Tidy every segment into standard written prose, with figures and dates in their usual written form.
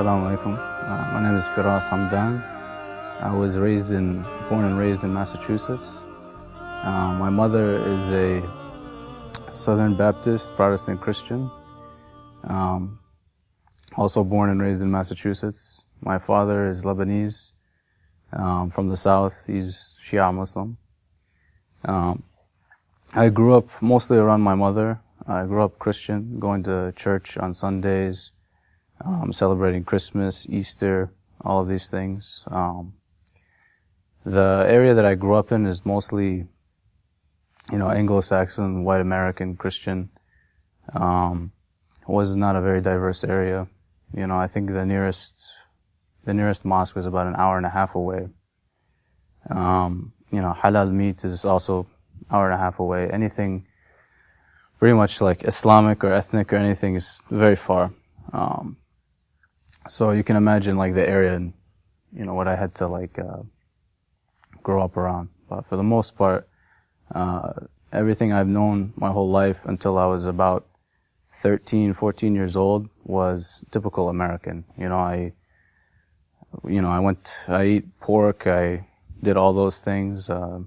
Assalamu alaikum. My name is Firas Hamdan. I was born and raised in Massachusetts. My mother is a Southern Baptist Protestant Christian. Also born and raised in Massachusetts. My father is Lebanese, from the South. He's Shia Muslim. I grew up mostly around my mother. I grew up Christian, going to church on Sundays, celebrating Christmas, Easter, all of these things. The area that I grew up in is mostly, Anglo-Saxon, white American Christian. Was not a very diverse area. I think the nearest mosque was about an hour and a half away. Halal meat is also an hour and a half away. Anything pretty much like Islamic or ethnic or anything is very far. So you can imagine like the area and, what I had to grow up around. But for the most part, everything I've known my whole life until I was about 13, 14 years old was typical American. I eat pork, I did all those things. I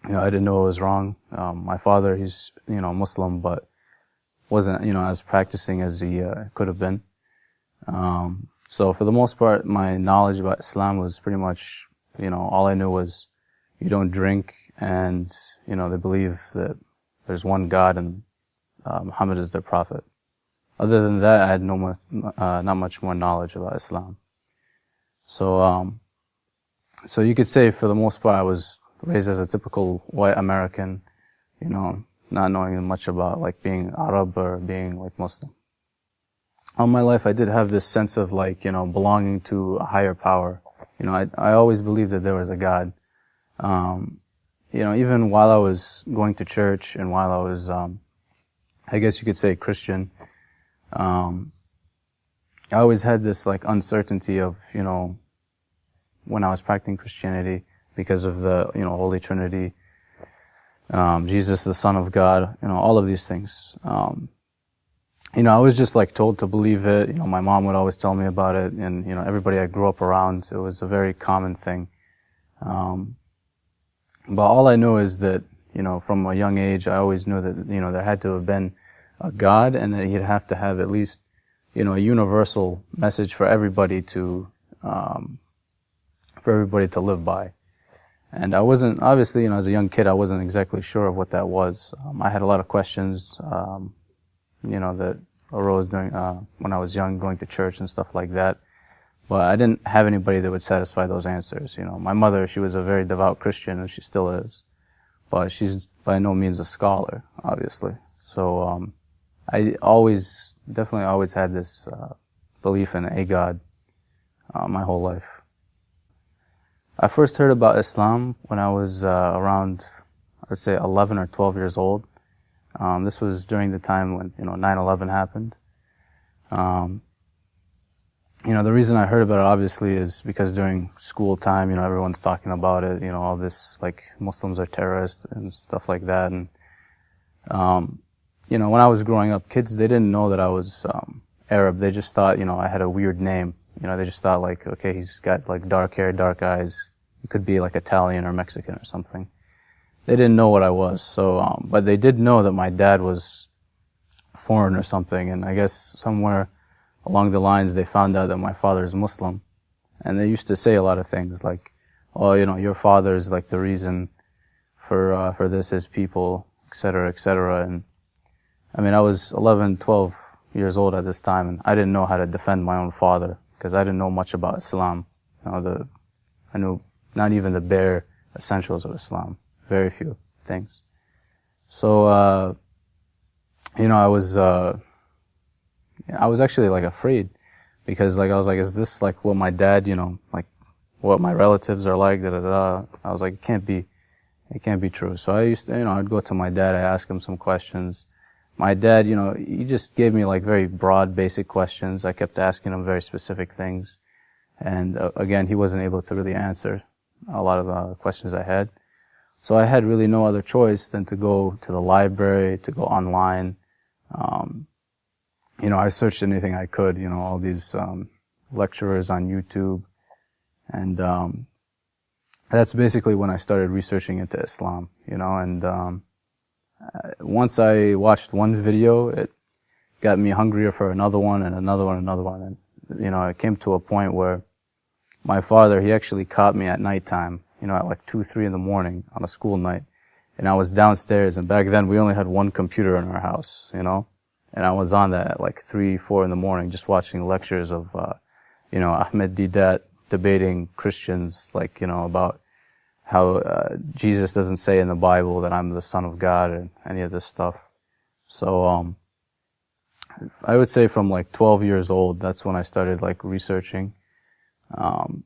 didn't know it was wrong. My father, he's, Muslim, but wasn't, as practicing as he could have been. So for the most part, my knowledge about Islam was pretty much, all I knew was you don't drink and, they believe that there's one God and Muhammad is their prophet. Other than that, I had not much more knowledge about Islam. So you could say for the most part I was raised as a typical white American, not knowing much about being Arab or being Muslim. All my life I did have this sense of belonging to a higher power. I always believed that there was a God. Even while I was going to church and while I was, I guess you could say Christian, I always had this uncertainty of, when I was practicing Christianity because of the, Holy Trinity, Jesus, the Son of God, all of these things. I was just told to believe it. My mom would always tell me about it, and everybody I grew up around, it was a very common thing. But all I know is that, from a young age, I always knew that, there had to have been a God, and that he'd have to have at least, a universal message for everybody to live by. And I wasn't, obviously, as a young kid, I wasn't exactly sure of what that was. I had a lot of questions, that arose during, when I was young, going to church and stuff like that. But I didn't have anybody that would satisfy those answers. My mother, she was a very devout Christian, and she still is. But she's by no means a scholar, obviously. So, I definitely always had this, belief in a God, my whole life. I first heard about Islam when I was, around, let's say 11 or 12 years old. This was during the time when, 9/11 happened. The reason I heard about it obviously is because during school time, everyone's talking about it, all this, Muslims are terrorists and stuff like that. And, when I was growing up, kids, they didn't know that I was, Arab. They just thought, I had a weird name. They just thought okay, he's got dark hair, dark eyes. He could be Italian or Mexican or something. They didn't know what I was. So, but they did know that my dad was foreign or something. And I guess somewhere along the lines, they found out that my father is Muslim. And they used to say a lot of things oh, your father is the reason for this, his people, et cetera, et cetera. And I mean, I was 11, 12 years old at this time, and I didn't know how to defend my own father because I didn't know much about Islam. I knew not even the bare essentials of Islam. Very few things. So, I was actually afraid because I was is this what my dad, what my relatives are like, da da da. I was it can't be true. So I used to, I'd go to my dad, I ask him some questions. My dad, he just gave me very broad, basic questions. I kept asking him very specific things. And again, he wasn't able to really answer a lot of the questions I had. So I had really no other choice than to go to the library, to go online. I searched anything I could, all these, lecturers on YouTube. And that's basically when I started researching into Islam, and once I watched one video, it got me hungrier for another one and another one and another one. And, it came to a point where my father, he actually caught me at nighttime, at like 2, 3 in the morning on a school night. And I was downstairs, and back then we only had one computer in our house, and I was on that at like 3, 4 in the morning just watching lectures of, Ahmed Didat debating Christians, about how Jesus doesn't say in the Bible that I'm the Son of God and any of this stuff. So I would say from like 12 years old, that's when I started like researching. And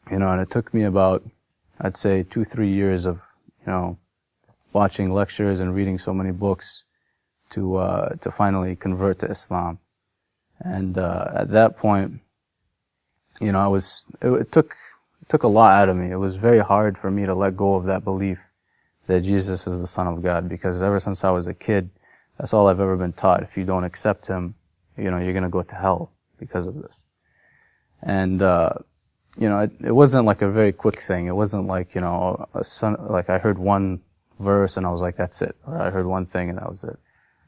it took me about, I'd say 2, 3 years of, watching lectures and reading so many books to finally convert to Islam. And at that point, it took a lot out of me. It was very hard for me to let go of that belief that Jesus is the Son of God, because ever since I was a kid, that's all I've ever been taught. If you don't accept him, you're going to go to hell because of this. And it wasn't like a very quick thing. It wasn't like, like I heard one verse and I was like, that's it. Or I heard one thing and that was it.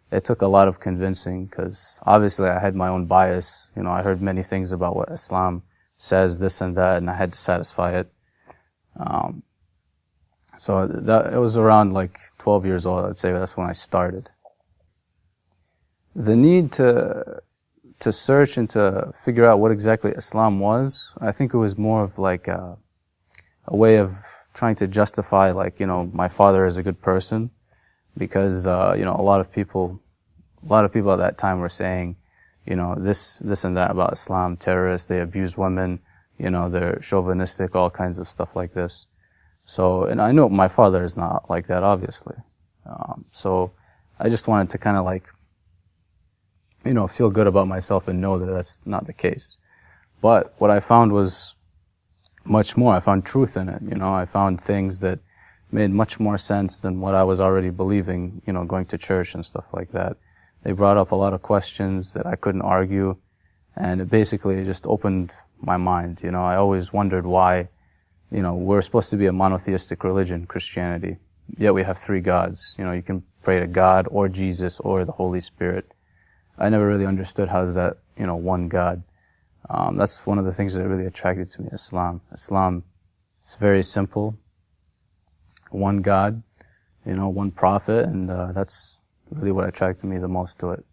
It took a lot of convincing, because obviously I had my own bias. I heard many things about what Islam says, this and that, and I had to satisfy it. So it was around like 12 years old, I'd say. That's when I started. The need to search and to figure out what exactly Islam was, I think it was more of like a way of trying to justify, like, my father is a good person, because a lot of people at that time were saying, this and that about Islam, terrorists, they abuse women, they're chauvinistic, all kinds of stuff like this. So, and I know my father is not like that, obviously. So I just wanted to kind of like, feel good about myself and know that that's not the case. But what I found was much more. I found truth in it. I found things that made much more sense than what I was already believing, going to church and stuff like that. They brought up a lot of questions that I couldn't argue, and it basically just opened my mind. I always wondered why, we're supposed to be a monotheistic religion, Christianity, yet we have 3 gods. You can pray to God or Jesus or the Holy Spirit. I never really understood how is that, one God. That's one of the things that really attracted to me, Islam. Islam, it's very simple. One God, one prophet, and that's really what attracted me the most to it.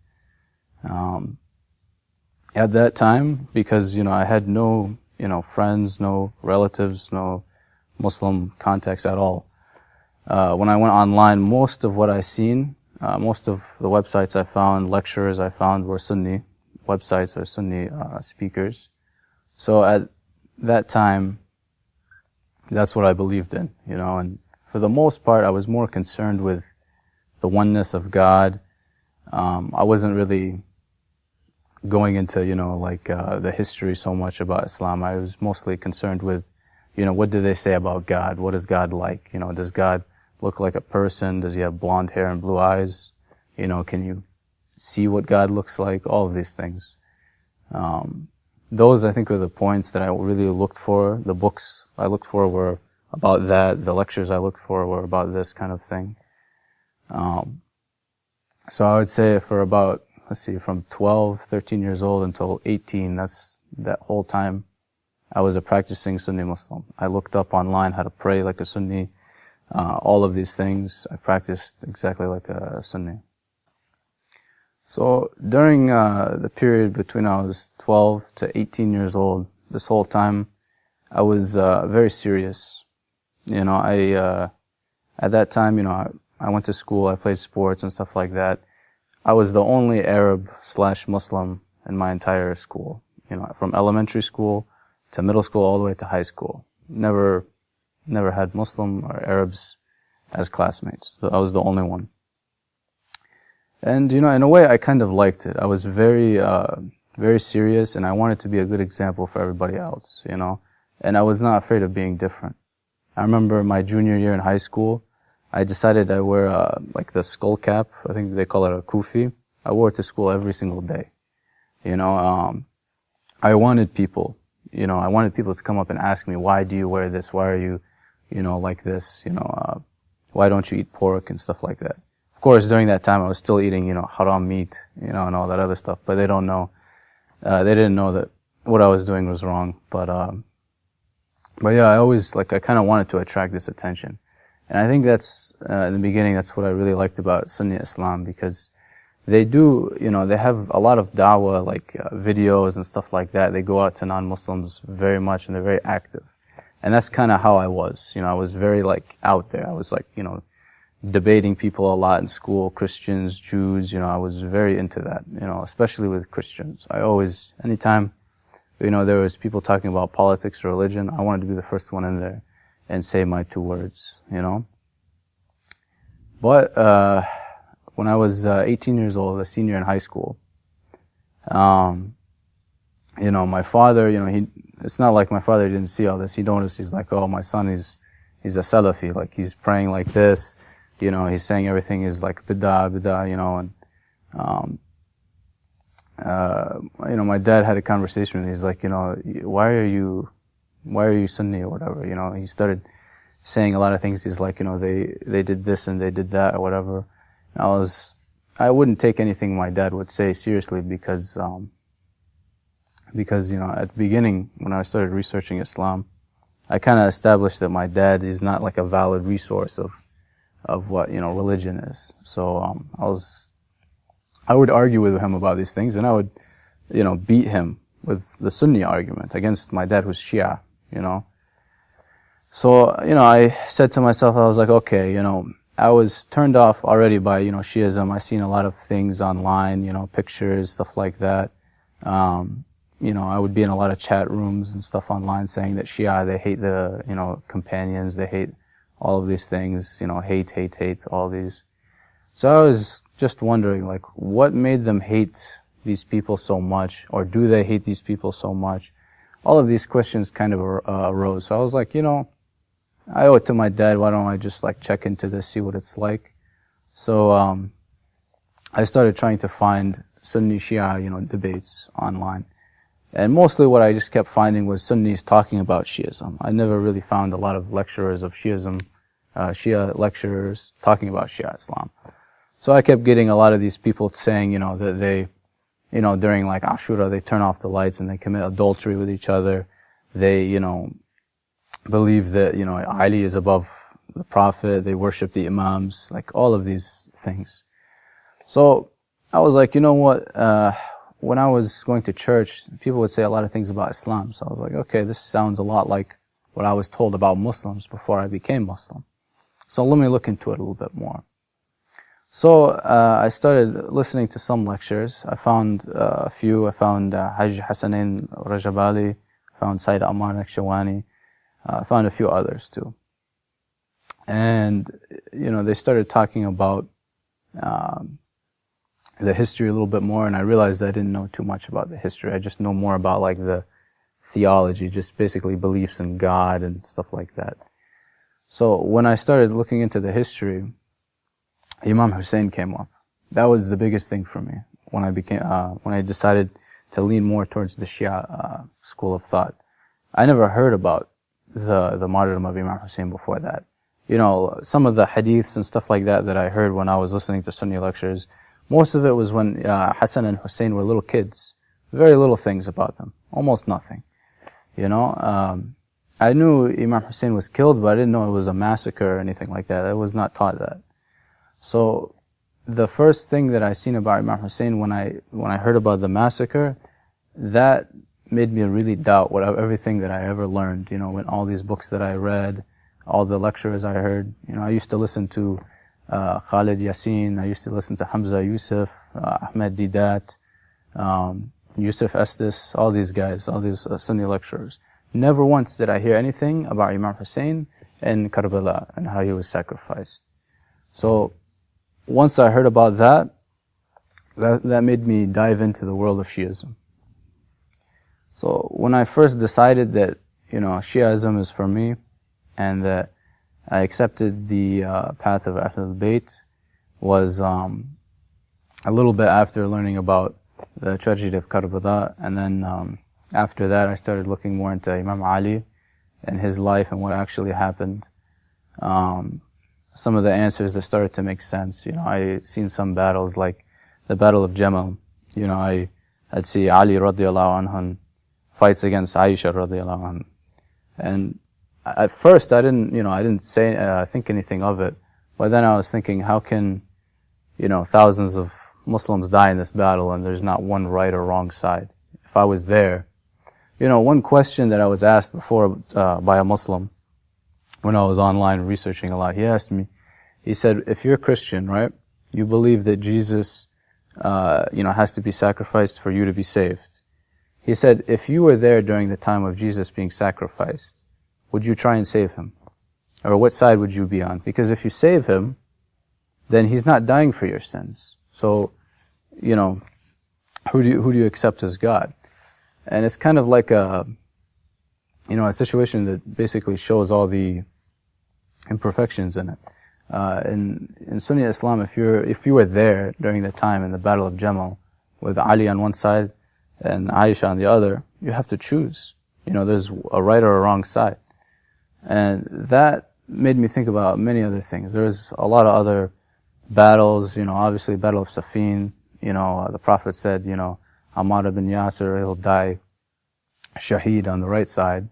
At that time, because, I had no, friends, no relatives, no Muslim contacts at all. When I went online, most of what I seen, most of the websites I found, lecturers I found, were Sunni websites or Sunni speakers. So at that time, that's what I believed in, and for the most part, I was more concerned with the oneness of God. I wasn't really going into, the history so much about Islam. I was mostly concerned with, what do they say about God? What is God like? Does God look like a person? Does he have blonde hair and blue eyes? Can you see what God looks like? All of these things. Those, I think, were the points that I really looked for. The books I looked for were about that. The lectures I looked for were about this kind of thing. So I would say for about, from 12, 13 years old until 18, that whole time, I was a practicing Sunni Muslim. I looked up online how to pray like a Sunni. All of these things, I practiced exactly like a Sunni. So during the period between I was 12 to 18 years old, this whole time, I was very serious. At that time, I went to school, I played sports and stuff like that. I was the only Arab/Muslim in my entire school. From elementary school to middle school all the way to high school. Never had Muslim or Arabs as classmates. So I was the only one. And, in a way, I kind of liked it. I was very, very serious, and I wanted to be a good example for everybody else, and I was not afraid of being different. I remember my junior year in high school, I decided I wear, like the skull cap. I think they call it a kufi. I wore it to school every single day. I I wanted people, I wanted people to come up and ask me, why do you wear this? Why are you, like this? Why don't you eat pork and stuff like that? Of course, during that time, I was still eating, haram meat, and all that other stuff, but they they didn't know that what I was doing was wrong. But yeah, I kind of wanted to attract this attention. And I think that's, in the beginning, that's what I really liked about Sunni Islam, because they do, they have a lot of da'wah, videos and stuff like that. They go out to non-Muslims very much, and they're very active. And that's kind of how I was. I was very, out there. I was, debating people a lot in school, Christians, Jews, I was very into that, especially with Christians. I always, anytime, there was people talking about politics or religion, I wanted to be the first one in there and say my 2 words, But, when I was 18 years old, a senior in high school, my father, it's not like my father didn't see all this. He noticed, he's like, oh, my son, he's a Salafi, he's praying like this, he's saying everything is bid'ah, and, my dad had a conversation with me. He's like, why are you Sunni or whatever, he started saying a lot of things. He's like, they did this and they did that or whatever. I wouldn't take anything my dad would say seriously because at the beginning, when I started researching Islam, I kind of established that my dad is not a valid resource of what, religion is. So, I would argue with him about these things, and I would, beat him with the Sunni argument against my dad who's Shia, So, I said to myself, I was like, okay, I was turned off already by, Shiism. I seen a lot of things online, pictures, stuff like that. I would be in a lot of chat rooms and stuff online saying that Shia, they hate the, companions, they hate all of these things, hate, all these. So I was just wondering, what made them hate these people so much, or do they hate these people so much? All of these questions kind of arose. So I was like, I owe it to my dad. Why don't I just check into this, see what it's like? So, I started trying to find Sunni Shia, debates online. And mostly what I just kept finding was Sunnis talking about Shiism. I never really found a lot of lecturers of Shiism, Shia lecturers talking about Shia Islam. So I kept getting a lot of these people saying, that they, during Ashura, they turn off the lights and they commit adultery with each other. They, believe that, Ali is above the Prophet, they worship the Imams, all of these things. So I was like, what, when I was going to church, people would say a lot of things about Islam. So I was like, okay, this sounds a lot like what I was told about Muslims before I became Muslim. So let me look into it a little bit more. So I started listening to some lectures. I found a few. I found Hajj Hassanain Rajabali, I found Sayyid Ammar Nakshawani. I found a few others too. And, they started talking about the history a little bit more, and I realized I didn't know too much about the history. I just know more about the theology, just basically beliefs in God and stuff like that. So when I started looking into the history, Imam Hussein came up. That was the biggest thing for me when I decided to lean more towards the Shia school of thought. I never heard about the martyrdom of Imam Hussein before that. Some of the hadiths and stuff like that I heard when I was listening to Sunni lectures, most of it was when Hassan and Hussein were little kids. Very little things about them. Almost nothing. I knew Imam Hussein was killed, but I didn't know it was a massacre or anything like that. I was not taught that. So the first thing that I seen about Imam Hussein when I heard about the massacre, that made me really doubt everything that I ever learned, when all these books that I read, all the lectures I heard. I used to listen to Khalid Yassin, I used to listen to Hamza Yusuf, Ahmed Didat, Yusuf Estes, all these guys, all these Sunni lecturers. Never once did I hear anything about Imam Hussein and Karbala and how he was sacrificed. So once I heard about that made me dive into the world of Shiism. So when I first decided that, Shiaism is for me, and that I accepted the path of Ahlul Bayt, was a little bit after learning about the tragedy of Karbala, and then after that, I started looking more into Imam Ali and his life and what actually happened. Some of the answers that started to make sense. I seen some battles like the Battle of Jamal. I'd see Ali radiallahu anhu fights against Aisha radiallahu anha. And at first I didn't think anything of it. But then I was thinking, how can, thousands of Muslims die in this battle and there's not one right or wrong side? If I was there, one question that I was asked before by a Muslim when I was online researching a lot, he asked me, he said, if you're a Christian, right, you believe that Jesus, has to be sacrificed for you to be saved. He said, if you were there during the time of Jesus being sacrificed, would you try and save him? Or what side would you be on? Because if you save him, then he's not dying for your sins. So, who do you accept as God? And it's kind of like a situation that basically shows all the imperfections in it. In Sunni Islam, if you were there during the time in the Battle of Jamal, with Ali on one side and Aisha on the other, you have to choose. There's a right or a wrong side. And that made me think about many other things. There's a lot of other battles, obviously Battle of Safin, the Prophet said, Ammar ibn Yasir, he'll die shaheed on the right side.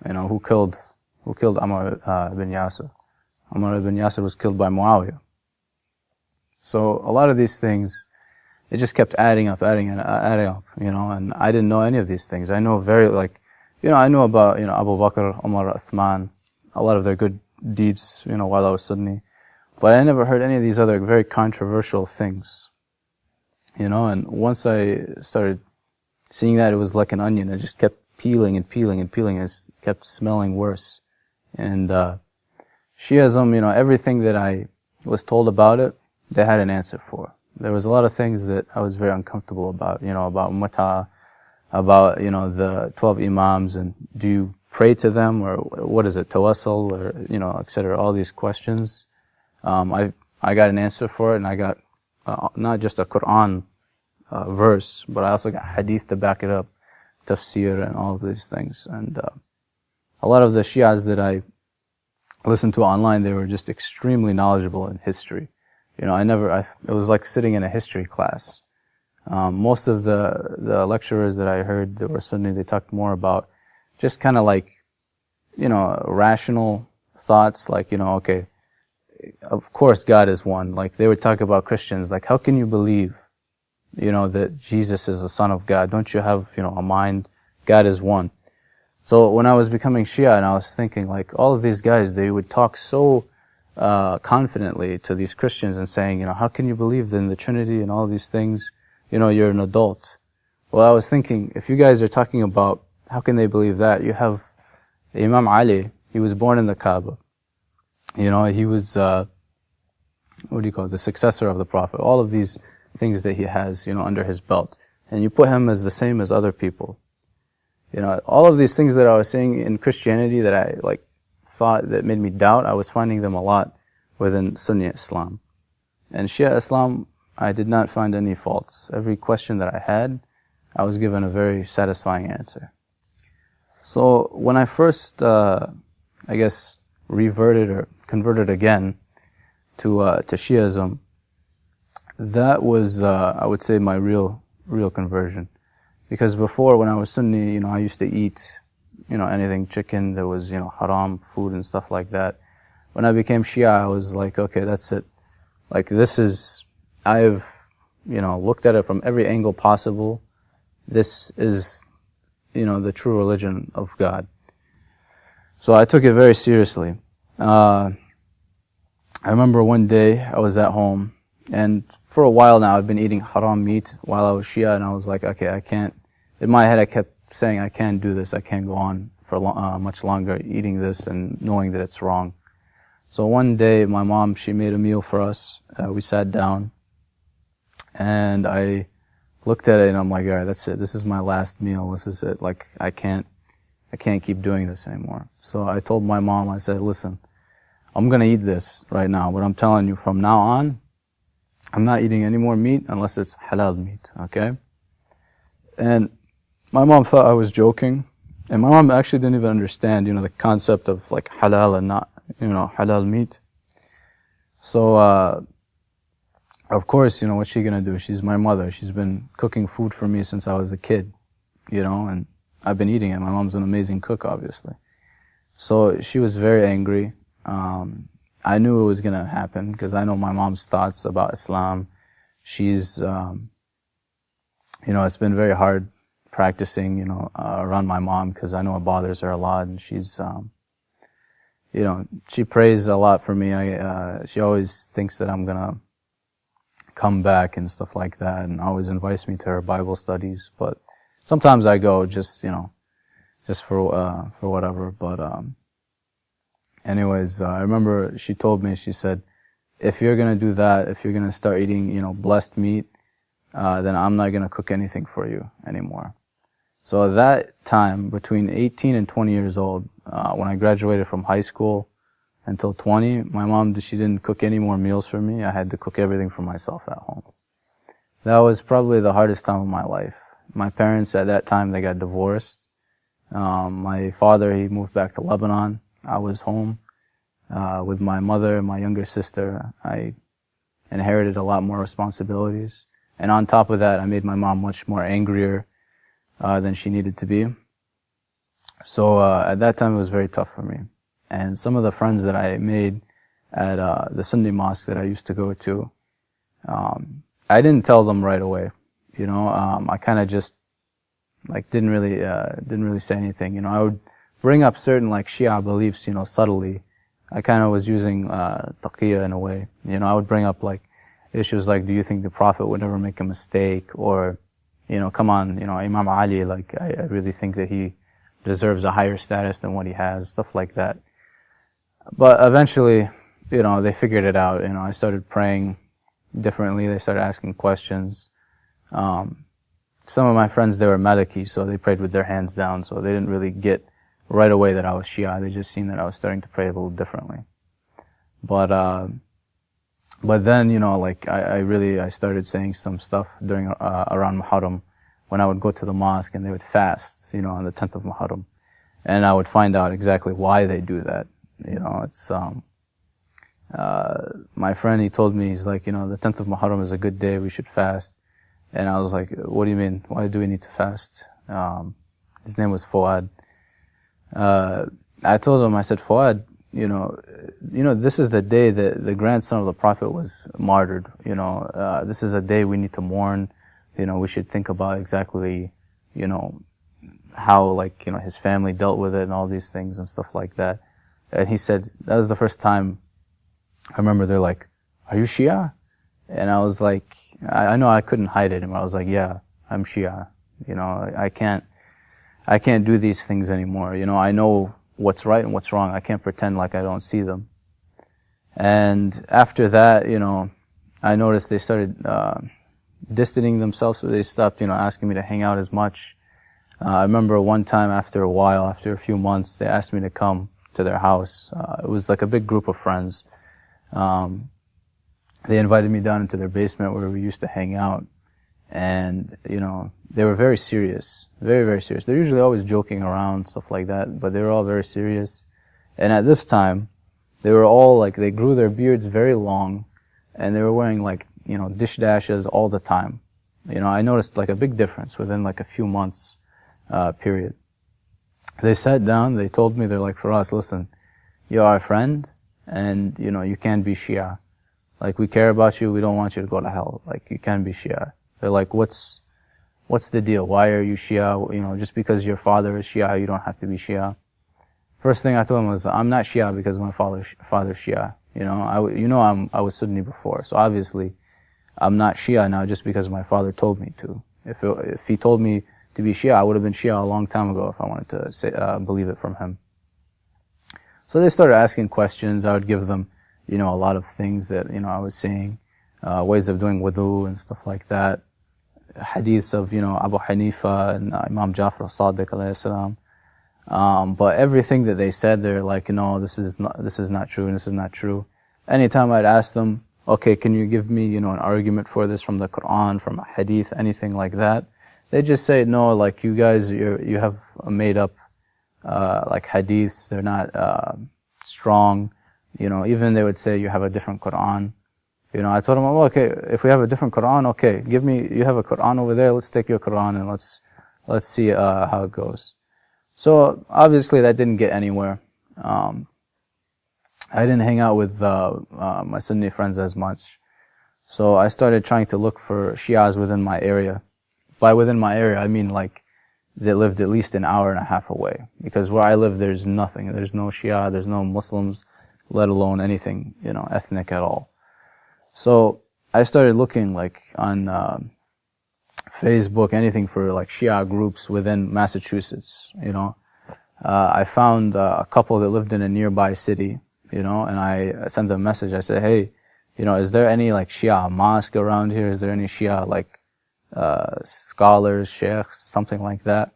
Who killed Ammar ibn Yasir? Ammar ibn Yasir was killed by Muawiyah. So a lot of these things, it just kept adding up, and I didn't know any of these things. I know I know about, Abu Bakr, Umar, Uthman, a lot of their good deeds, while I was Sunni. But I never heard any of these other very controversial things. And once I started seeing that, it was like an onion. It just kept peeling and peeling and peeling, and it kept smelling worse. And Shiism, everything that I was told about it, they had an answer for. There was a lot of things that I was very uncomfortable about, about Muta, about, the 12 Imams, and do you pray to them, or what is it, tawassul, or, etc., all these questions. I got an answer for it, and I got not just a Quran verse, but I also got hadith to back it up, tafsir, and all of these things. And a lot of the Shias that I listened to online, they were just extremely knowledgeable in history. It was like sitting in a history class. Most of the lecturers that I heard that were Sunni, they talked more about just kind of like, rational thoughts, like, okay, of course God is one. Like, they would talk about Christians, like, how can you believe, that Jesus is the Son of God? Don't you have, a mind? God is one. So when I was becoming Shia, and I was thinking, like, all of these guys, they would talk so confidently to these Christians and saying, how can you believe in the Trinity and all these things? You're an adult. Well, I was thinking, if you guys are talking about how can they believe that, you have Imam Ali. He was born in the Kaaba. He was, the successor of the Prophet. All of these things that he has, under his belt. And you put him as the same as other people. All of these things that I was seeing in Christianity that I, thought that made me doubt, I was finding them a lot within Sunni Islam. And Shia Islam, I did not find any faults. Every question that I had, I was given a very satisfying answer. So when I first, reverted or converted again to Shiism, that was, I would say, my real conversion. Because before, when I was Sunni, I used to eat, anything chicken, there was, haram food and stuff like that. When I became Shia, I was like, okay, that's it. Like, I've, looked at it from every angle possible. This is, the true religion of God. So I took it very seriously. I remember one day I was at home, and for a while now I've been eating haram meat while I was Shia, and I was like, okay, I can't. In my head I kept saying, I can't do this. I can't go on for much longer eating this and knowing that it's wrong. So one day my mom, she made a meal for us. We sat down, and I looked at it and I'm like, all right, that's it. This is my last meal. This is it. Like, I can't keep doing this anymore. So I told my mom, I said, listen, I'm going to eat this right now, but I'm telling you, from now on, I'm not eating any more meat unless it's halal meat, okay? And my mom thought I was joking, and my mom actually didn't even understand, the concept of like halal and not, halal meat. So, of course, what's she gonna do? She's my mother. She's been cooking food for me since I was a kid, and I've been eating it. My mom's an amazing cook, obviously. So she was very angry. I knew it was gonna happen because I know my mom's thoughts about Islam. She's, it's been very hard practicing, around my mom because I know it bothers her a lot, and she's, she prays a lot for me. She always thinks that I'm gonna come back and stuff like that, and always invites me to her Bible studies. But sometimes I go just for whatever. But anyways, I remember she told me, she said, if you're gonna do that, if you're gonna start eating, blessed meat, then I'm not gonna cook anything for you anymore. So at that time, between 18 and 20 years old, when I graduated from high school until 20, my mom, she didn't cook any more meals for me. I had to cook everything for myself at home. That was probably the hardest time of my life. My parents at that time, they got divorced. My father, he moved back to Lebanon. I was home with my mother and my younger sister. I inherited a lot more responsibilities. And on top of that, I made my mom much more angrier than she needed to be. So at that time, it was very tough for me. And some of the friends that I made at the Sunday mosque that I used to go to, I didn't tell them right away. I kind of just didn't really say anything. I would bring up certain Shia beliefs, subtly. I kind of was using taqiyya in a way. I would bring up issues like, do you think the Prophet would never make a mistake? Or, come on, Imam Ali, I really think that he deserves a higher status than what he has, stuff like that. But eventually, they figured it out. I started praying differently. They started asking questions. Some of my friends, they were Maliki, so they prayed with their hands down, so they didn't really get right away that I was Shia. They just seen that I was starting to pray a little differently. But then, I started saying some stuff during, around Muharram, when I would go to the mosque and they would fast, on the 10th of Muharram. And I would find out exactly why they do that. It's, my friend, he told me, he's like, the 10th of Muharram is a good day, we should fast. And I was like, what do you mean? Why do we need to fast? His name was Fuad. I told him, I said, Fuad, this is the day that the grandson of the Prophet was martyred. This is a day we need to mourn. We should think about exactly, how, his family dealt with it and all these things and stuff like that. And he said, that was the first time I remember they're like, are you Shia? And I was like, I know I couldn't hide it. And I was like, yeah, I'm Shia. I can't do these things anymore. I know what's right and what's wrong. I can't pretend like I don't see them. And after that, I noticed they started distancing themselves, so they stopped, asking me to hang out as much. I remember one time after a few months, they asked me to come to their house. It was like a big group of friends. They invited me down into their basement where we used to hang out. And, they were very serious. Very, very serious. They're usually always joking around, stuff like that, but they were all very serious. And at this time, they were all they grew their beards very long, and they were wearing dish dashes all the time. I noticed a big difference within a few months, period. They sat down, they told me, they're like, Faraz, listen, you're our friend, and, you can't be Shia. We care about you, we don't want you to go to hell. You can't be Shia. They're like, what's the deal? Why are you Shia? Just because your father is Shia, you don't have to be Shia. First thing I told him was, I'm not Shia because my father's Shia. I was Sunni before, so obviously I'm not Shia now just because my father told me to. If he told me to be Shia, I would have been Shia a long time ago if I wanted to believe it from him. So they started asking questions. I would give them, a lot of things that, I was saying, ways of doing wudu and stuff like that. Hadiths of, Abu Hanifa and Imam Jafar as-Sadiq alayhi salam. But everything that they said, they're like, no, this is not true and this is not true. Anytime I'd ask them, okay, can you give me, an argument for this from the Quran, from a hadith, anything like that, They just say, no, like you guys, you have made up, like hadiths. They're not, strong. You know, even they would say you have a different Quran. You know, I told them, well, okay, if we have a different Quran, okay, you have a Quran over there, let's take your Quran and let's see, how it goes. So, obviously that didn't get anywhere. I didn't hang out with, my Sunni friends as much. So I started trying to look for Shias within my area. By within my area, I mean like, they lived at least an hour and a half away. Because where I live, there's nothing. There's no Shia, there's no Muslims, let alone anything, you know, ethnic at all. So I started looking like on Facebook, anything for like Shia groups within Massachusetts, you know. I found a couple that lived in a nearby city, you know, and I sent them a message. I said, hey, you know, is there any like Shia mosque around here? Is there any Shia like scholars, sheikhs, something like that?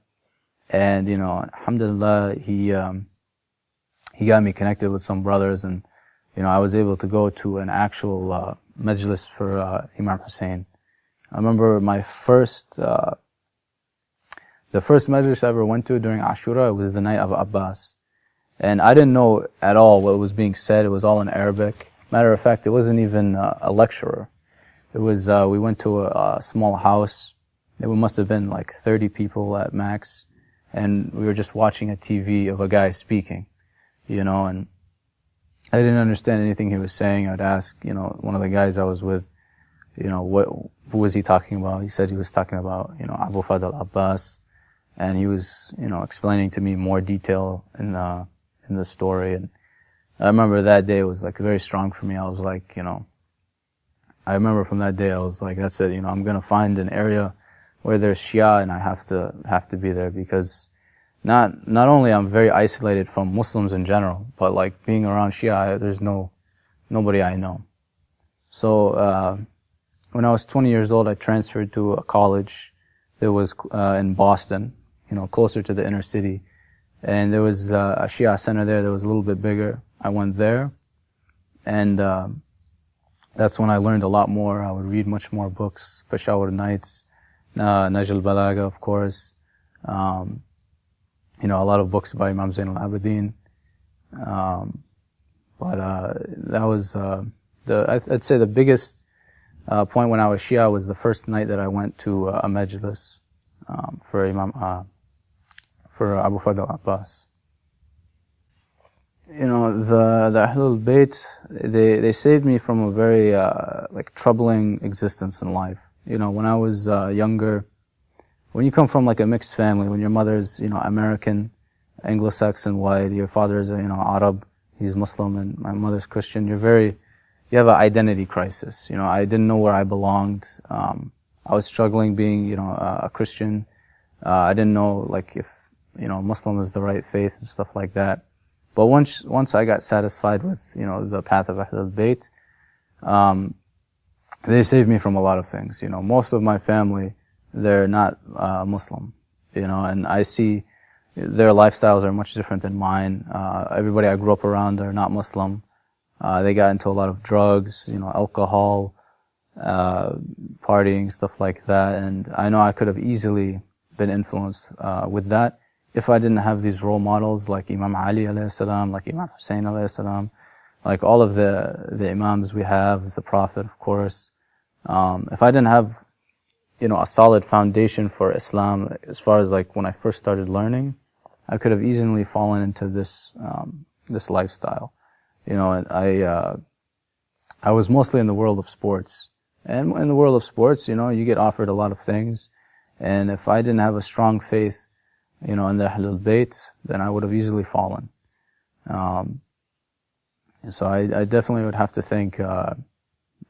And, you know, alhamdulillah, he got me connected with some brothers, and, you know, I was able to go to an actual majlis for Imam Hussein. I remember my first, the first majlis I ever went to during Ashura, it was the night of Abbas. And I didn't know at all what was being said. It was all in Arabic. Matter of fact, it wasn't even a lecturer. It was, we went to a small house. There must have been like 30 people at max. And we were just watching a TV of a guy speaking, you know, and I didn't understand anything he was saying. I'd ask, you know, one of the guys I was with, you know, who was he talking about? He said he was talking about, you know, Abu Fadl Abbas, and he was, you know, explaining to me more detail in the story. And I remember that day was like very strong for me. I was like, you know, I remember from that day I was like, that's it, you know, I'm gonna find an area where there's Shia, and I have to be there, because not only I'm very isolated from Muslims in general, but like being around Shia, there's nobody I know. So when I was 20 years old, I transferred to a college that was in Boston, you know, closer to the inner city, and there was a Shia center there that was a little bit bigger. I went there, and that's when I learned a lot more. I would read much more books, Peshawar Nights, Najl al-Balagha, of course, you know, a lot of books by Imam Zain al-Abidin. But that was I'd say the biggest point when I was Shia was the first night that I went to a majlis for for Abu Fadl Abbas. You know, the Ahlul Bayt, they saved me from a very like troubling existence in life. You know, when I was younger, when you come from like a mixed family, when your mother's, you know, American, Anglo-Saxon white, your father's, you know, Arab, he's Muslim, and my mother's Christian, you have an identity crisis. You know, I didn't know where I belonged. I was struggling being, you know, a Christian. I didn't know like if, you know, Muslim is the right faith and stuff like that. But once I got satisfied with, you know, the path of Ahlul Bayt, they saved me from a lot of things. You know, most of my family, they're not Muslim, you know, and I see their lifestyles are much different than mine. Everybody I grew up around are not Muslim. They got into a lot of drugs, you know, alcohol, partying, stuff like that, and I know I could have easily been influenced with that if I didn't have these role models like Imam Ali alayhi salam, like Imam Hussein alayhi salam, like all of the Imams we have, the Prophet, of course. If I didn't have, you know, a solid foundation for Islam, as far as like when I first started learning, I could have easily fallen into this lifestyle. You know, I was mostly in the world of sports. And in the world of sports, you know, you get offered a lot of things. And if I didn't have a strong faith, you know, in the Ahlul Bayt, then I would have easily fallen. And so I definitely would have to thank Imam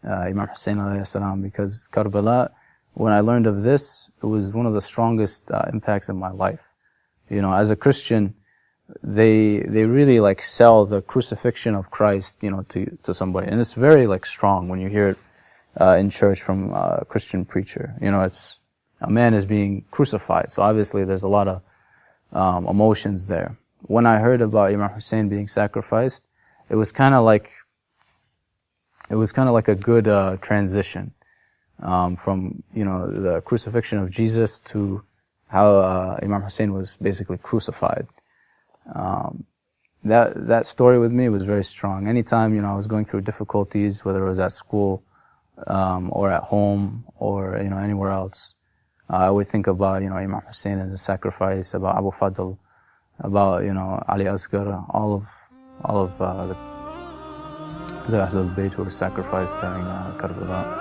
Hussein alayhi salam, because Karbala, when I learned of this, it was one of the strongest impacts in my life. You know, as a Christian, they really like sell the crucifixion of Christ, you know, to somebody, and it's very like strong when you hear it in church from a Christian preacher. You know, it's a man is being crucified, so obviously there's a lot of emotions there. When I heard about Imam Hussein being sacrificed, it was kind of like a good transition. from, the crucifixion of Jesus to how Imam Hussein was basically crucified. That story with me was very strong. Anytime, I was going through difficulties, whether it was at school, or at home, or, anywhere else, I would think about, Imam Hussein and the sacrifice, about Abu Fadl, about, Ali Asghar, all of the Ahlul Bayt who were sacrificed during Karbala.